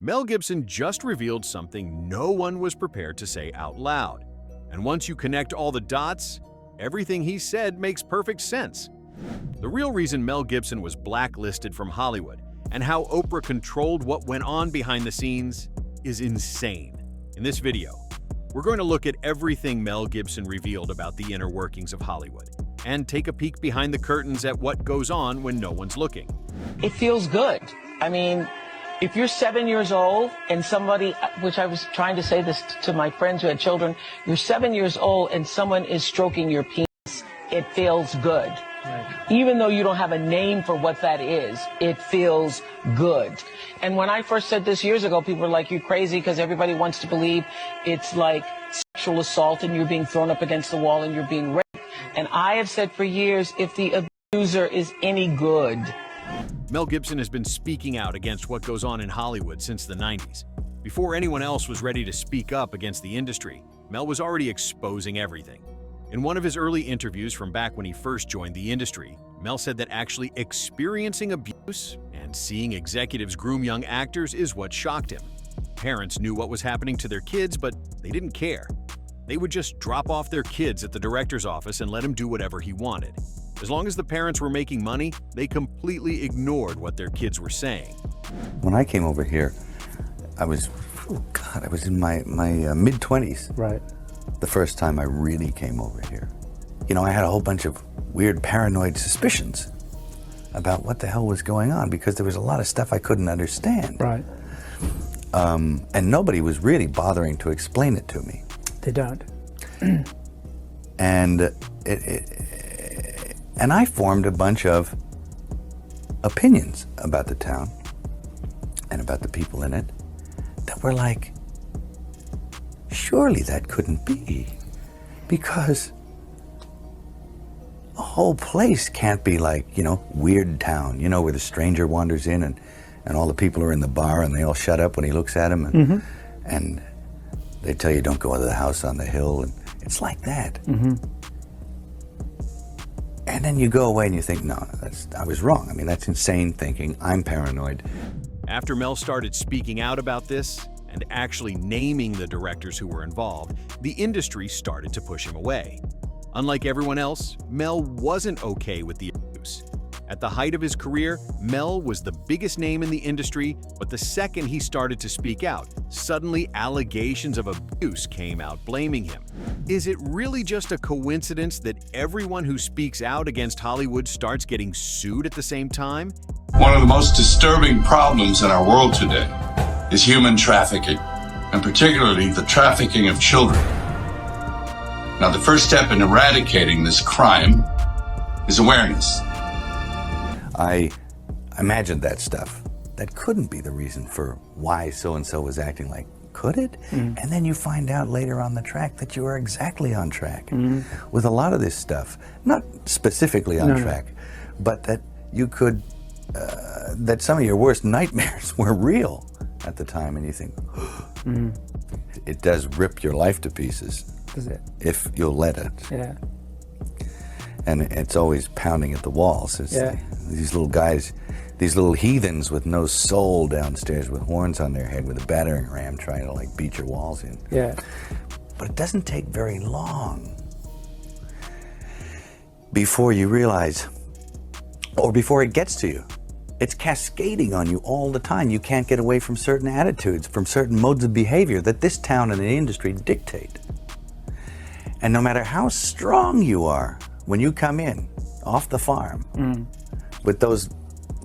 Mel Gibson just revealed something no one was prepared to say out loud. And once you connect all the dots, everything he said makes perfect sense. The real reason Mel Gibson was blacklisted from Hollywood and how Oprah controlled what went on behind the scenes is insane. In this video, we're going to look at everything Mel Gibson revealed about the inner workings of Hollywood and take a peek behind the curtains at what goes on when no one's looking. It feels good. I mean, if you're 7 years old and somebody, which I was trying to say this to my friends who had children, you're 7 years old and someone is stroking your penis, it feels good. Right. Even though you don't have a name for what that is, it feels good. And when I first said this years ago, people were like, you're crazy, because everybody wants to believe it's like sexual assault and you're being thrown up against the wall and you're being raped. And I have said for years, if the abuser is any good. Mel Gibson has been speaking out against what goes on in Hollywood since the 90s. Before anyone else was ready to speak up against the industry, Mel was already exposing everything. In one of his early interviews from back when he first joined the industry, Mel said that actually experiencing abuse and seeing executives groom young actors is what shocked him. Parents knew what was happening to their kids, but they didn't care. They would just drop off their kids at the director's office and let him do whatever he wanted. As long as the parents were making money, they completely ignored what their kids were saying. When I came over here, I was in my mid-20s. Right. The first time I really came over here. You know, I had a whole bunch of weird paranoid suspicions about what the hell was going on, because there was a lot of stuff I couldn't understand. Right. And nobody was really bothering to explain it to me. They don't. And I formed a bunch of opinions about the town and about the people in it that were like, surely that couldn't be, because the whole place can't be like, you know, Weird Town, you know, where the stranger wanders in and all the people are in the bar and they all shut up when he looks at them, and, and they tell you don't go into the house on the hill, and it's like that. And then you go away and you think, no, I was wrong. I mean, that's insane thinking. I'm paranoid. After Mel started speaking out about this and actually naming the directors who were involved, the industry started to push him away. Unlike everyone else, Mel wasn't okay with the abuse. At the height of his career, Mel was the biggest name in the industry, but the second he started to speak out, suddenly allegations of abuse came out blaming him. Is it really just a coincidence that everyone who speaks out against Hollywood starts getting sued at the same time? One of the most disturbing problems in our world today is human trafficking, and particularly the trafficking of children. Now, the first step in eradicating this crime is awareness. I imagined that stuff. That couldn't be the reason for why so-and-so was acting like, could it? And then you find out later on the track that you are exactly on track with a lot of this stuff. Not specifically on track, but that you could, that some of your worst nightmares were real at the time, and you think, it does rip your life to pieces. Does it? If you'll let it. Yeah. And it's always pounding at the walls. It's these little guys, these little heathens with no soul downstairs with horns on their head with a battering ram trying to like beat your walls in. Yeah. But it doesn't take very long before you realize, or before it gets to you. It's cascading on you all the time. You can't get away from certain attitudes, from certain modes of behavior that this town and the industry dictate. And no matter how strong you are, when you come in off the farm with those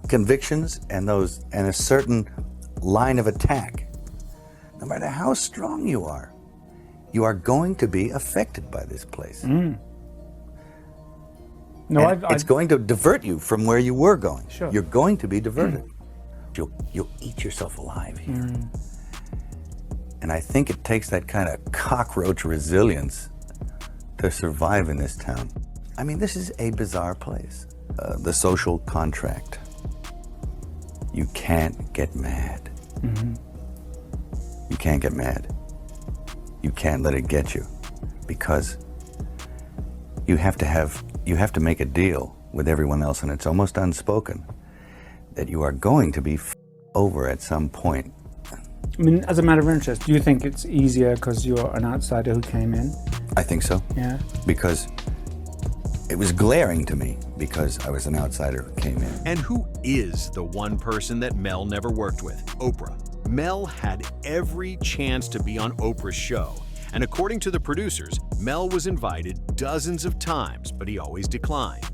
convictions and a certain line of attack, no matter how strong you are going to be affected by this place. It's going to divert you from where you were going. Sure. You're going to be diverted. You'll eat yourself alive here. And I think it takes that kind of cockroach resilience to survive in this town. I mean, this is a bizarre place. The social contract. You can't get mad. You can't get mad. You can't let it get you, because you have to make a deal with everyone else, and it's almost unspoken that you are going to be over at some point. I mean, as a matter of interest, do you think it's easier because you're an outsider who came in? I think so. Yeah. Because it was glaring to me because I was an outsider who came in. And who is the one person that Mel never worked with? Oprah. Mel had every chance to be on Oprah's show. And according to the producers, Mel was invited dozens of times, but he always declined.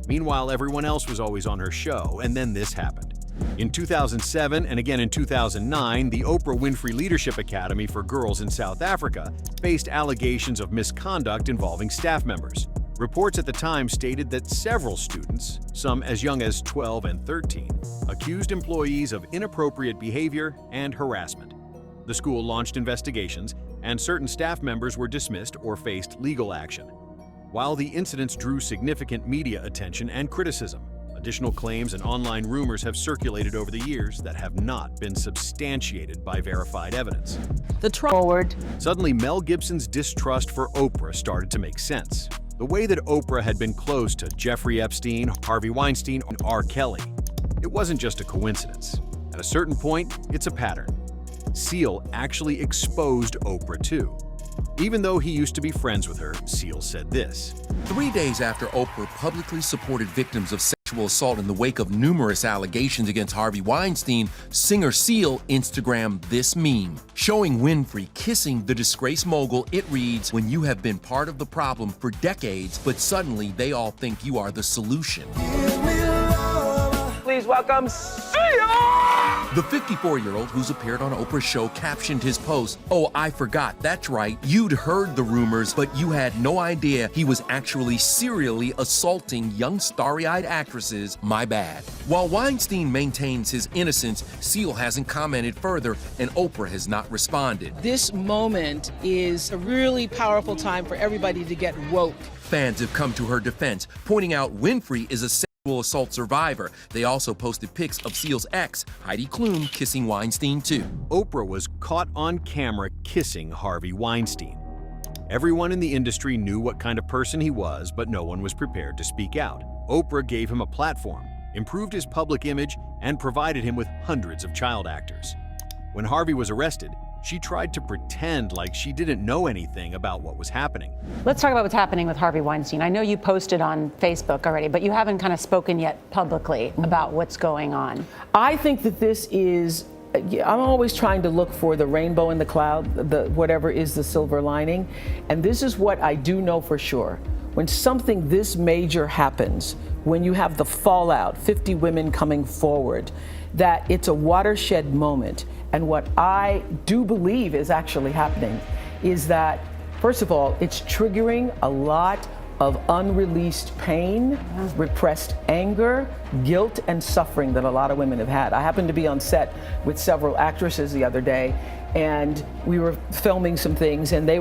Meanwhile, everyone else was always on her show, and then this happened. In 2007 and again in 2009, the Oprah Winfrey Leadership Academy for Girls in South Africa faced allegations of misconduct involving staff members. Reports at the time stated that several students, some as young as 12 and 13, accused employees of inappropriate behavior and harassment. The school launched investigations, and certain staff members were dismissed or faced legal action. While the incidents drew significant media attention and criticism, additional claims and online rumors have circulated over the years that have not been substantiated by verified evidence. Suddenly, Mel Gibson's distrust for Oprah started to make sense. The way that Oprah had been close to Jeffrey Epstein, Harvey Weinstein, and R. Kelly. It wasn't just a coincidence. At a certain point, it's a pattern. Seal actually exposed Oprah too. Even though he used to be friends with her, Seal said this. 3 days after Oprah publicly supported victims of sexual assault in the wake of numerous allegations against Harvey Weinstein, singer Seal Instagrammed this meme. Showing Winfrey kissing the disgraced mogul, it reads, "When you have been part of the problem for decades, but suddenly they all think you are the solution." Please welcome Seal! The 54-year-old who's appeared on Oprah's show captioned his post, "Oh, I forgot, that's right. You'd heard the rumors, but you had no idea he was actually serially assaulting young starry-eyed actresses. My bad." While Weinstein maintains his innocence, Seal hasn't commented further, and Oprah has not responded. This moment is a really powerful time for everybody to get woke. Fans have come to her defense, pointing out Winfrey is a sexual assault survivor. They also posted pics of Seal's ex, Heidi Klum, kissing Weinstein too. Oprah was caught on camera kissing Harvey Weinstein. Everyone in the industry knew what kind of person he was, but no one was prepared to speak out. Oprah gave him a platform, improved his public image, and provided him with hundreds of child actors. When Harvey was arrested, she tried to pretend like she didn't know anything about what was happening. Let's talk about what's happening with Harvey Weinstein. I know you posted on Facebook already, but you haven't kind of spoken yet publicly about what's going on. I think that this is, I'm always trying to look for the rainbow in the cloud, whatever is the silver lining. And this is what I do know for sure. When something this major happens, when you have the fallout, 50 women coming forward, that it's a watershed moment. And what I do believe is actually happening is that, first of all, it's triggering a lot of unreleased pain, repressed anger, guilt, and suffering that a lot of women have had. I happened to be on set with several actresses the other day, and we were filming some things, and they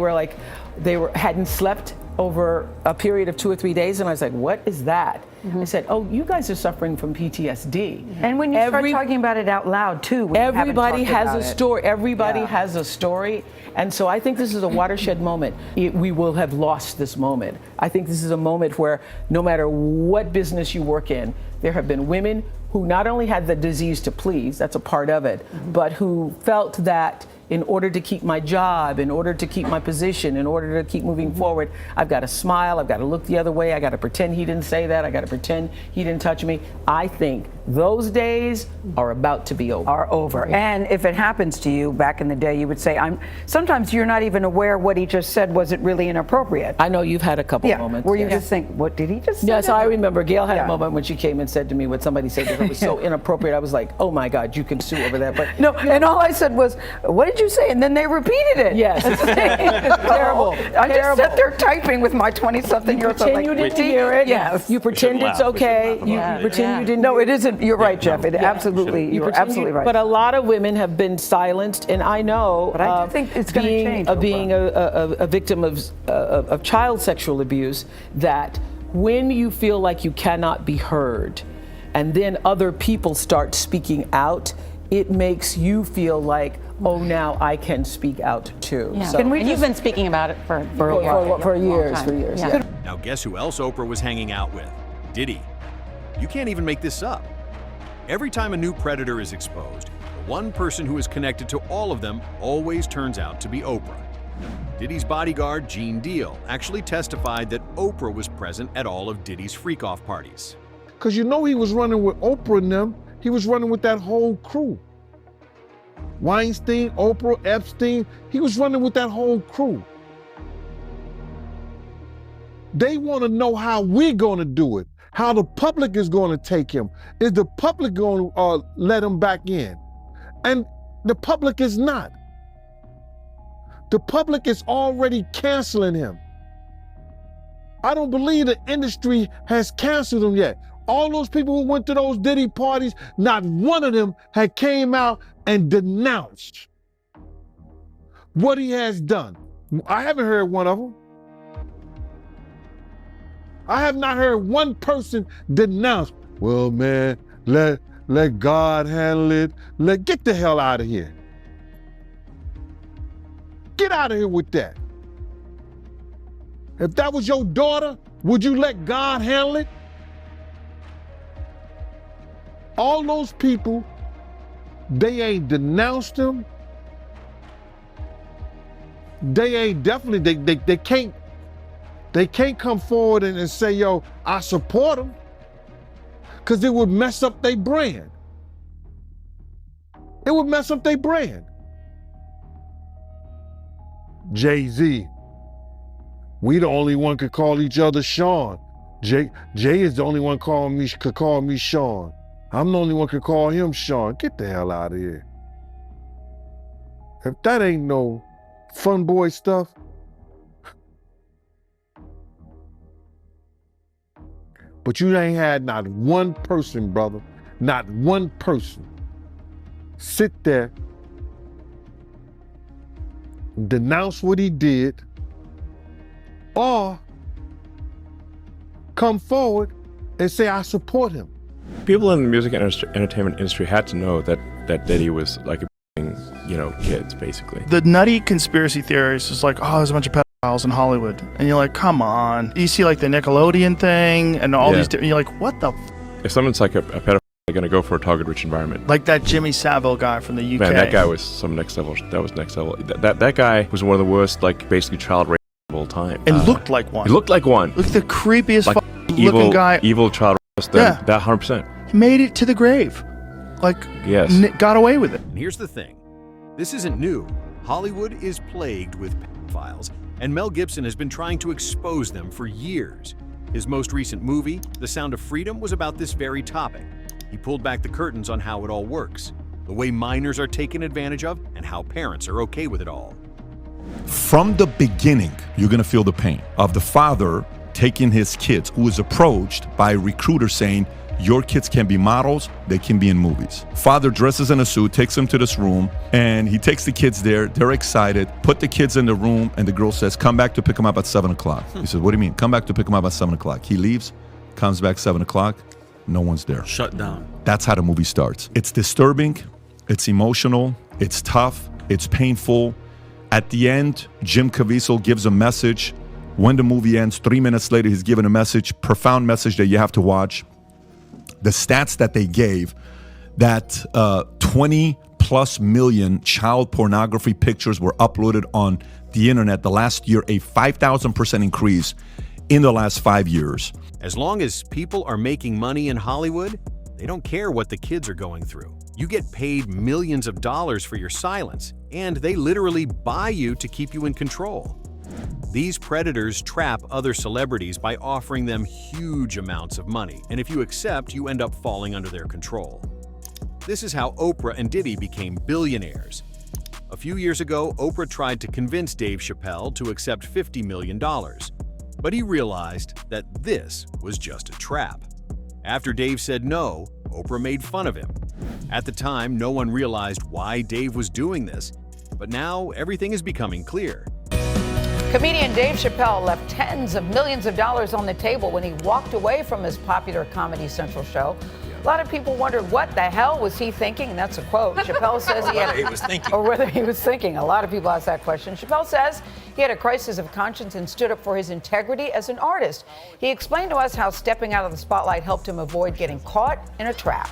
hadn't slept over a period of 2 or 3 days, and I was like, what is that? I said, oh, you guys are suffering from PTSD. And when you start talking about it out loud too, everybody has a story. Everybody has a story. And so I think this is a watershed moment. We will have lost this moment. I think this is a moment where no matter what business you work in, there have been women who not only had the disease to please, that's a part of it, but who felt that in order to keep my job, in order to keep my position, in order to keep moving forward, I've got to smile, I've got to look the other way, I got to pretend he didn't say that, I got to pretend he didn't touch me. I think those days are about to be over. And if it happens to you, back in the day, you would say, sometimes you're not even aware what he just said wasn't really inappropriate. I know you've had a couple moments. Where you just think, what did he just say? Yes, I remember Gail had a moment when she came and said to me what somebody said to her was so inappropriate. I was like, oh my God, you can sue over that. But no, and all I said was, what did you say? And then they repeated it. Yes. It's terrible. I just sat there typing with my 20-something-year-old. You pretend you didn't hear it. Yes. You pretend it's okay. You pretend you didn't. No, it isn't. You're right, Jeff. You're absolutely right. But a lot of women have been silenced, and I know. But I do think it's going to change. Being a victim of child sexual abuse, that when you feel like you cannot be heard, and then other people start speaking out, it makes you feel like, oh, now I can speak out too. Yeah. So, And you've been speaking about it for years. Yeah. Now guess who else Oprah was hanging out with? Diddy. You can't even make this up. Every time a new predator is exposed, one person who is connected to all of them always turns out to be Oprah. Diddy's bodyguard, Gene Deal, actually testified that Oprah was present at all of Diddy's freak-off parties. Because you know he was running with Oprah and them. He was running with that whole crew. Weinstein, Oprah, Epstein, he was running with that whole crew. They want to know how we're going to do it, how the public is going to take him. Is the public going to let him back in? And the public is not. The public is already canceling him. I don't believe the industry has canceled him yet. All those people who went to those Diddy parties, not one of them had came out and denounced what he has done. I haven't heard one of them. I have not heard one person denounce, well, man, let God handle it. Get the hell out of here. Get out of here with that. If that was your daughter, would you let God handle it? All those people, they ain't denounced him. They ain't definitely, they can't come forward and say, yo, I support him. Because it would mess up their brand. It would mess up their brand. Jay-Z, we the only one could call each other Sean. Jay is the only one could call me Sean. I'm the only one could call him Sean. Get the hell out of here. If that ain't no fun boy stuff. But you ain't had not one person, brother, not one person sit there, denounce what he did, or come forward and say, I support him. People in the music and entertainment industry had to know that Diddy was like kids, basically. The nutty conspiracy theories is like, oh, there's a bunch of pedophiles in Hollywood. And you're like, come on. You see like the Nickelodeon thing and all these, you're like, what the If someone's like a pedophile, they're going to go for a target-rich environment. Like that Jimmy Savile guy from the UK. Man, that guy was some next level. That was next level. That guy was one of the worst, like, basically child rape of all time. And looked like one. He looked like one. Look, the creepiest like looking guy. Evil child rapist. Yeah. That 100%. He made it to the grave. Like, yes. Got away with it. And here's the thing. This isn't new. Hollywood is plagued with pedophiles, and Mel Gibson has been trying to expose them for years. His most recent movie, The Sound of Freedom, was about this very topic. He pulled back the curtains on how it all works, the way minors are taken advantage of, and how parents are okay with it all. From the beginning, you're going to feel the pain of the father taking his kids, who is approached by a recruiter saying, your kids can be models, they can be in movies. Father dresses in a suit, takes them to this room, and he takes the kids there. They're excited, put the kids in the room, and the girl says, come back to pick them up at 7 o'clock. He says, what do you mean? Come back to pick them up at 7 o'clock. He leaves, comes back 7 o'clock, no one's there. Shut down. That's how the movie starts. It's disturbing, it's emotional, it's tough, it's painful. At the end, Jim Caviezel gives a message. When the movie ends, 3 minutes later, he's given a message, profound message that you have to watch. The stats that they gave, that 20 plus million child pornography pictures were uploaded on the internet the last year, a 5,000% increase in the last 5 years. As long as people are making money in Hollywood, they don't care what the kids are going through. You get paid millions of dollars for your silence, and they literally buy you to keep you in control. These predators trap other celebrities by offering them huge amounts of money, and if you accept, you end up falling under their control. This is how Oprah and Diddy became billionaires. A few years ago, Oprah tried to convince Dave Chappelle to accept $50 million, but he realized that this was just a trap. After Dave said no, Oprah made fun of him. At the time, no one realized why Dave was doing this, but now everything is becoming clear. Comedian Dave Chappelle left tens of millions of dollars on the table when he walked away from his popular Comedy Central show. A lot of people wondered what the hell was he thinking, and that's a quote. Chappelle says he had, or whether he was thinking. A lot of people ask that question. Chappelle says he had a crisis of conscience and stood up for his integrity as an artist. He explained to us how stepping out of the spotlight helped him avoid getting caught in a trap.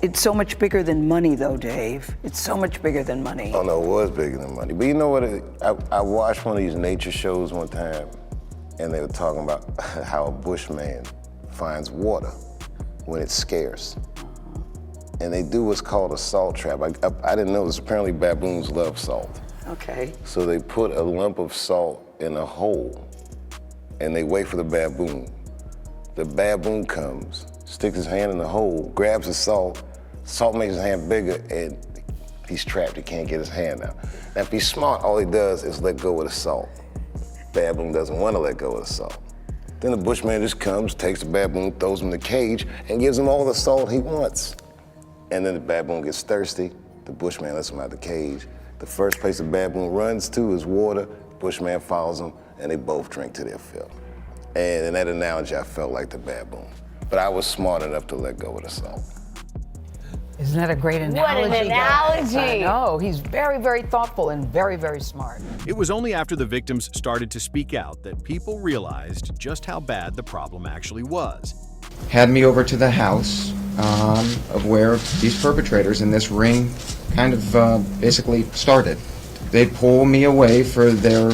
It's so much bigger than money, though, Dave. It's so much bigger than money. Oh, no, it was bigger than money. But you know what? I watched one of these nature shows one time, and they were talking about how a bushman finds water when it's scarce. And they do what's called a salt trap. I didn't know this. Apparently, baboons love salt. Okay. So they put a lump of salt in a hole, and they wait for the baboon. The baboon comes, sticks his hand in the hole, grabs the salt. Salt makes his hand bigger, and he's trapped. He can't get his hand out. Now, if he's smart, all he does is let go of the salt. Baboon doesn't want to let go of the salt. Then the bushman just comes, takes the baboon, throws him in the cage, and gives him all the salt he wants. And then the baboon gets thirsty. The bushman lets him out of the cage. The first place the baboon runs to is water. The bushman follows him, and they both drink to their fill. And in that analogy, I felt like the baboon. But I was smart enough to let go of the salt. Isn't that a great analogy? What an analogy! I know. He's very, very thoughtful and very, very smart. It was only after the victims started to speak out that people realized just how bad the problem actually was. Had me over to the house of where these perpetrators in this ring kind of basically started. They'd pull me away for their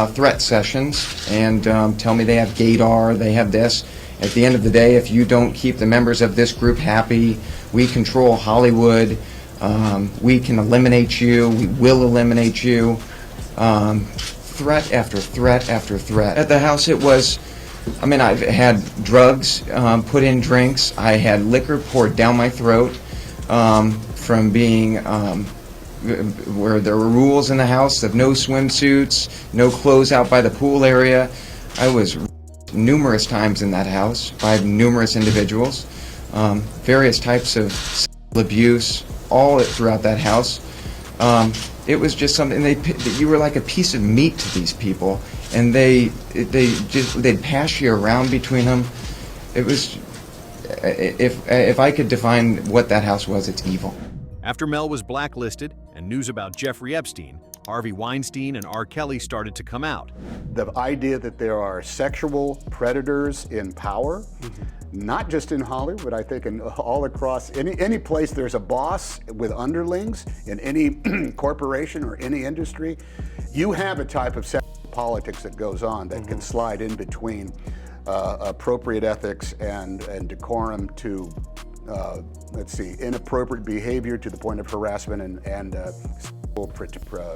threat sessions and tell me they have gaydar, they have this. At the end of the day, if you don't keep the members of this group happy, we control Hollywood, we can eliminate you, we will eliminate you. Threat after threat after threat. At the house it was, I've had drugs put in drinks, I had liquor poured down my throat from being, where there were rules in the house of no swimsuits, no clothes out by the pool area. I was numerous times in that house by numerous individuals, various types of abuse, all throughout that house. It was just something you were like a piece of meat to these people, and they'd pass you around between them. It was, if I could define what that house was, it's evil. After Mel was blacklisted and news about Jeffrey Epstein, Harvey Weinstein, and R. Kelly started to come out. The idea that there are sexual predators in power, not just in Hollywood, I think all across any place there's a boss with underlings in any corporation or any industry, you have a type of sexual politics that goes on that can slide in between appropriate ethics and decorum to inappropriate behavior to the point of harassment and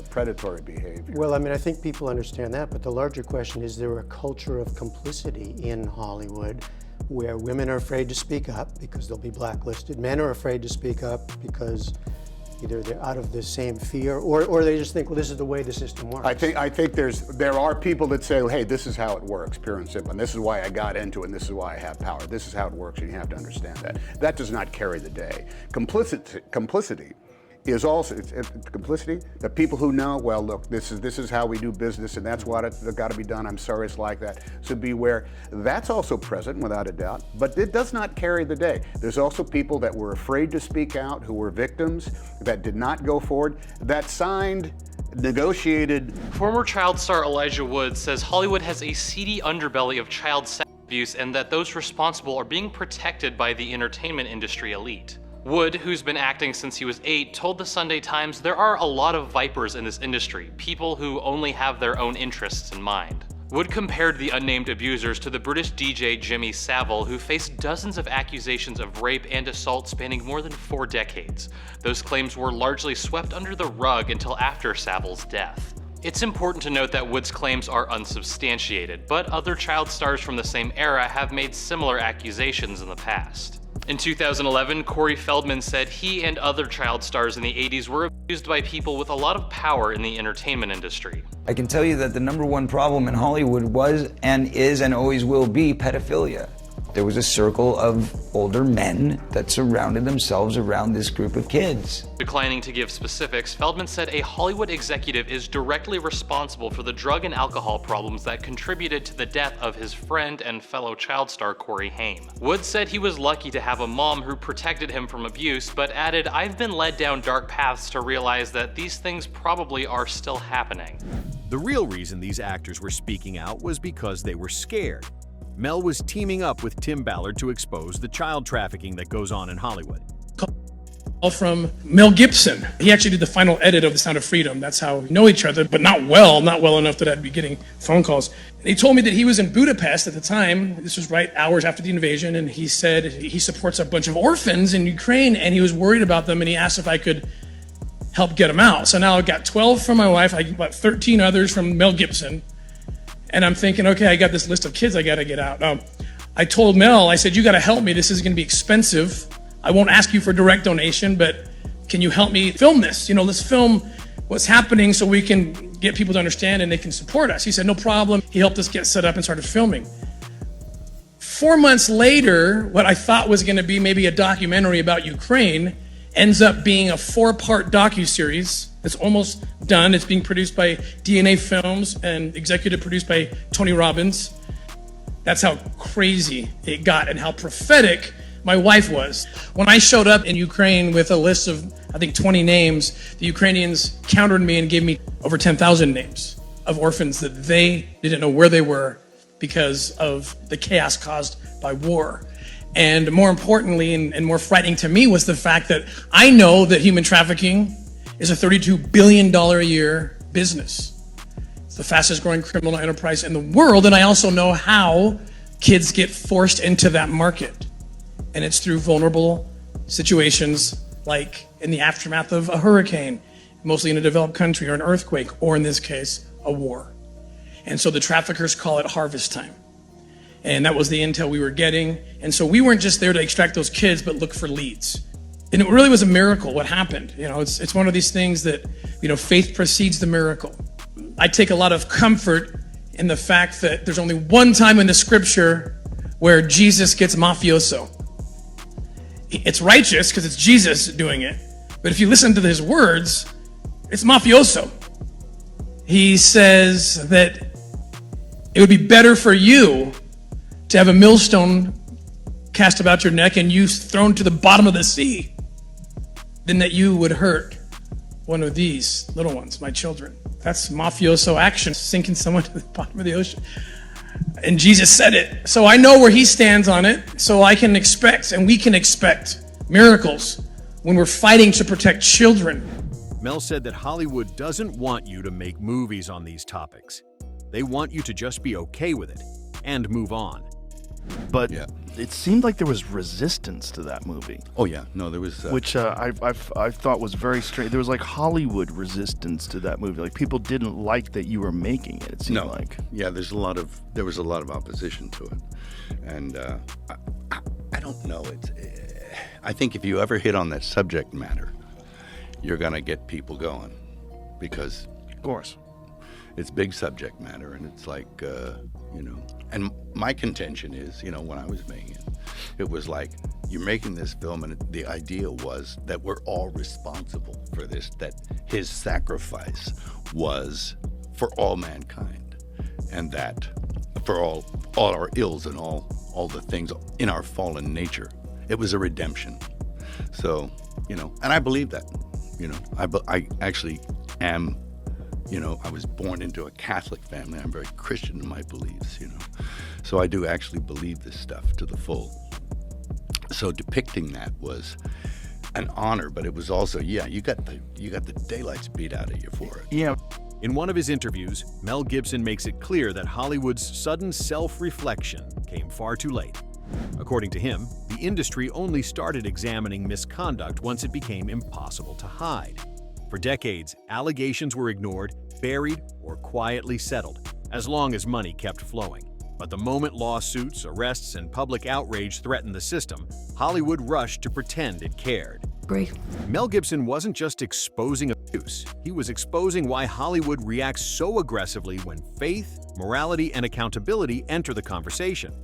predatory behavior. Well, I think people understand that, but the larger question is there a culture of complicity in Hollywood where women are afraid to speak up because they'll be blacklisted, men are afraid to speak up because either they're out of the same fear or they just think, well, this is the way the system works. I think there are people that say, hey, this is how it works, pure and simple, and this is why I got into it, and this is why I have power. This is how it works, and you have to understand that. That does not carry the day. Complicity is also complicity. The people who know, well, look, this is how we do business, and that's what it's got to be done. I'm sorry it's like that. So beware. That's also present, without a doubt, but it does not carry the day. There's also people that were afraid to speak out, who were victims, that did not go forward, that signed, negotiated. Former child star Elijah Wood says Hollywood has a seedy underbelly of child sex abuse and that those responsible are being protected by the entertainment industry elite. Wood, who's been acting since he was 8, told the Sunday Times there are a lot of vipers in this industry, people who only have their own interests in mind. Wood compared the unnamed abusers to the British DJ Jimmy Savile, who faced dozens of accusations of rape and assault spanning more than 4 decades. Those claims were largely swept under the rug until after Savile's death. It's important to note that Wood's claims are unsubstantiated, but other child stars from the same era have made similar accusations in the past. In 2011, Corey Feldman said he and other child stars in the 80s were abused by people with a lot of power in the entertainment industry. I can tell you that the #1 problem in Hollywood was and is and always will be pedophilia. There was a circle of older men that surrounded themselves around this group of kids. Declining to give specifics, Feldman said a Hollywood executive is directly responsible for the drug and alcohol problems that contributed to the death of his friend and fellow child star Corey Haim. Wood said he was lucky to have a mom who protected him from abuse, but added, "I've been led down dark paths to realize that these things probably are still happening." The real reason these actors were speaking out was because they were scared. Mel was teaming up with Tim Ballard to expose the child trafficking that goes on in Hollywood. from Mel Gibson. He actually did the final edit of The Sound of Freedom. That's how we know each other, but not well enough that I'd be getting phone calls. And he told me that he was in Budapest at the time. This was right hours after the invasion, and he said he supports a bunch of orphans in Ukraine, and he was worried about them, and he asked if I could help get them out. So now I've got 12 from my wife, I got 13 others from Mel Gibson, and I'm thinking, okay, I got this list of kids I gotta get out. I told Mel, I said, you gotta help me, this is gonna be expensive. I won't ask you for direct donation, but can you help me film this? Let's film what's happening so we can get people to understand and they can support us. He said, no problem. He helped us get set up and started filming. 4 months later, what I thought was gonna be maybe a documentary about Ukraine ends up being a 4-part docuseries. It's almost done. It's being produced by DNA Films and executive produced by Tony Robbins. That's how crazy it got and how prophetic my wife was. When I showed up in Ukraine with a list of, I think, 20 names, the Ukrainians countered me and gave me over 10,000 names of orphans that they didn't know where they were because of the chaos caused by war. And more importantly, and more frightening to me, was the fact that I know that human trafficking is a $32 billion a year business. It's the fastest growing criminal enterprise in the world, and I also know how kids get forced into that market. And it's through vulnerable situations like in the aftermath of a hurricane, mostly in a developed country, or an earthquake, or in this case, a war. And so the traffickers call it harvest time. And that was the intel we were getting. And so we weren't just there to extract those kids, but look for leads. And it really was a miracle what happened. It's one of these things that, faith precedes the miracle. I take a lot of comfort in the fact that there's only one time in the scripture where Jesus gets mafioso. It's righteous because it's Jesus doing it. But if you listen to his words, it's mafioso. He says that it would be better for you to have a millstone cast about your neck and you thrown to the bottom of the sea than that you would hurt one of these little ones, my children. That's mafioso action, sinking someone to the bottom of the ocean. And Jesus said it. So I know where he stands on it, so I can expect, and we can expect, miracles when we're fighting to protect children. Mel said that Hollywood doesn't want you to make movies on these topics. They want you to just be okay with it and move on. But it seemed like there was resistance to that movie. Oh yeah, no, there was, which I thought was very strange. There was like Hollywood resistance to that movie. Like people didn't like that you were making it. It seemed like. Yeah, there was a lot of opposition to it, and I don't know. I think if you ever hit on that subject matter, you're gonna get people going, because of course it's big subject matter, and it's like And my contention is, when I was making it, it was like, you're making this film, and the idea was that we're all responsible for this, that his sacrifice was for all mankind, and that for all our ills and all the things in our fallen nature, it was a redemption. So, and I believe that, I actually am, I was born into a Catholic family. I'm very Christian in my beliefs, So I do actually believe this stuff to the full. So depicting that was an honor, but it was also, you got the daylights beat out of you for it. Yeah. In one of his interviews, Mel Gibson makes it clear that Hollywood's sudden self-reflection came far too late. According to him, the industry only started examining misconduct once it became impossible to hide. For decades, allegations were ignored, buried, or quietly settled, as long as money kept flowing. But the moment lawsuits, arrests, and public outrage threatened the system, Hollywood rushed to pretend it cared. Mel Gibson wasn't just exposing abuse, he was exposing why Hollywood reacts so aggressively when faith, morality, and accountability enter the conversation.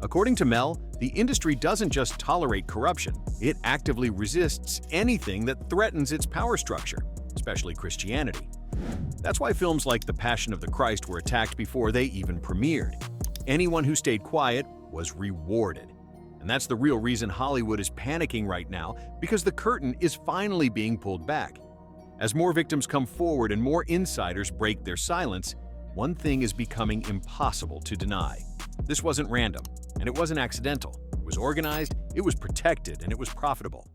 According to Mel, the industry doesn't just tolerate corruption, it actively resists anything that threatens its power structure, especially Christianity. That's why films like The Passion of the Christ were attacked before they even premiered. Anyone who stayed quiet was rewarded. And that's the real reason Hollywood is panicking right now, because the curtain is finally being pulled back. As more victims come forward and more insiders break their silence, one thing is becoming impossible to deny. This wasn't random, and it wasn't accidental. It was organized, it was protected, and it was profitable.